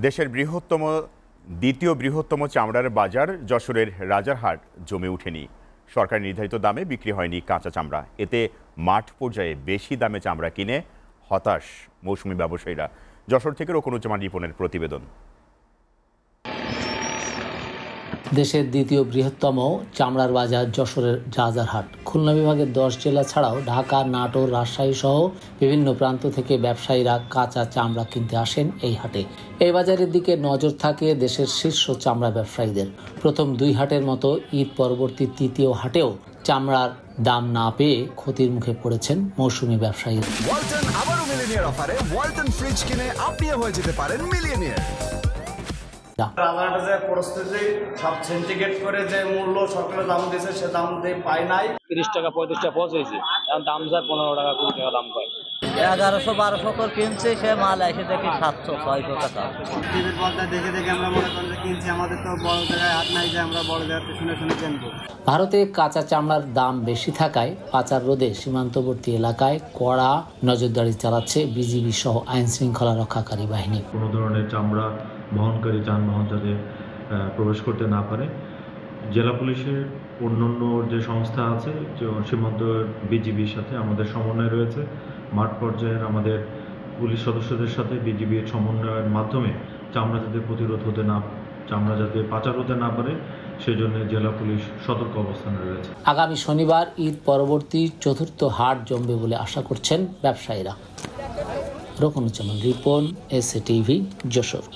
দেশের দ্বিতীয় বৃহত্তম চামড়ার বাজার যশোরের রাজারহাট জমে ওঠেনি। সরকার নির্ধারিত দামে বিক্রি হয়নি কাঁচা চামড়া। এতে মাঠ পর্যায়ে বেশি দামে চামড়া কিনে হতাশ মৌসুমী ব্যবসায়ীরা। যশোর থেকে রকুনুজ্জামান রিপনের প্রতিবেদন। দেশের দ্বিতীয় বৃহত্তম চামড়ার বাজার যশোরের রাজারহাট। খুলনা বিভাগের 10 জেলা ছাড়াও ঢাকা, নাটোর, রাজশাহী সহ বিভিন্ন প্রান্ত থেকে ব্যবসায়ীরা কাঁচা চামড়া কিনতে আসেন এই হাটে। এই বাজারের দিকে নজর থাকে দেশের শীর্ষ চামড়া ব্যবসায়ীদের। প্রথম 2 হাটের মতো ঈদ পরবর্তী তৃতীয় হাটেও চামড়ার দাম না পেয়ে ক্ষতির মুখে পড়েছেন মৌসুমী ব্যবসায়ী। ওয়ালটন আবারও মিলিয়নিয়ার অফারে ওয়ালটন ফ্রিজ কিনে আপনিও হয়ে যেতে পারেন মিলিয়নিয়ার। রাজারহাটে যে পরিস্থিতি সব সিন্ডিকেট করে যে মূল্য সরকারের দাম দিয়েছে সে দাম দিয়ে পাই নাই। 30 টাকা 35 টাকা পৌঁছেছে, এখন দাম যায় 15 টাকা 20 টাকা দাম পায়। 1100-1200 করে কিনছে, সে মাল এসে দেখি 700-600 টাকা। টিভির পর্দা দেখে দেখে আমরা মনে করি যে কিনছি, আমাদের তো বড় জায়গায় হাত নাই যে আমরা বড় জায়গাতে শুনে শুনে কিনবো। ভারতে কাঁচা চামড়ার দাম বেশি থাকায় পাচার রোধে সীমান্তবর্তী এলাকায় কড়া নজরদারি চালাচ্ছে বিজিবি সহ আইন শৃঙ্খলা রক্ষাকারী বাহিনী। কোনো ধরনের চামড়া বহনকারী যানবাহন যাতে প্রবেশ করতে না পারে। জেলা পুলিশের অন্যান্য যে সংস্থা আছে, যে সীমান্ত বিজিবির সাথে আমাদের সমন্বয় রয়েছে। মাঠ পর্যায়ের আমাদের পুলিশ সদস্যদের সাথে বিজিবির সমন্বয়ের মাধ্যমে চামড়া যাতে প্রতিরোধ হতে না, চামড়া যাতে পাচার হতে না পারে সেজন্য জেলা পুলিশ সতর্ক অবস্থানে রয়েছে। আগামী শনিবার ঈদ পরবর্তী চতুর্থ হাট জমবে বলে আশা করছেন ব্যবসায়ীরা। Rokunuzzaman Ripon, SA TV, Jessore.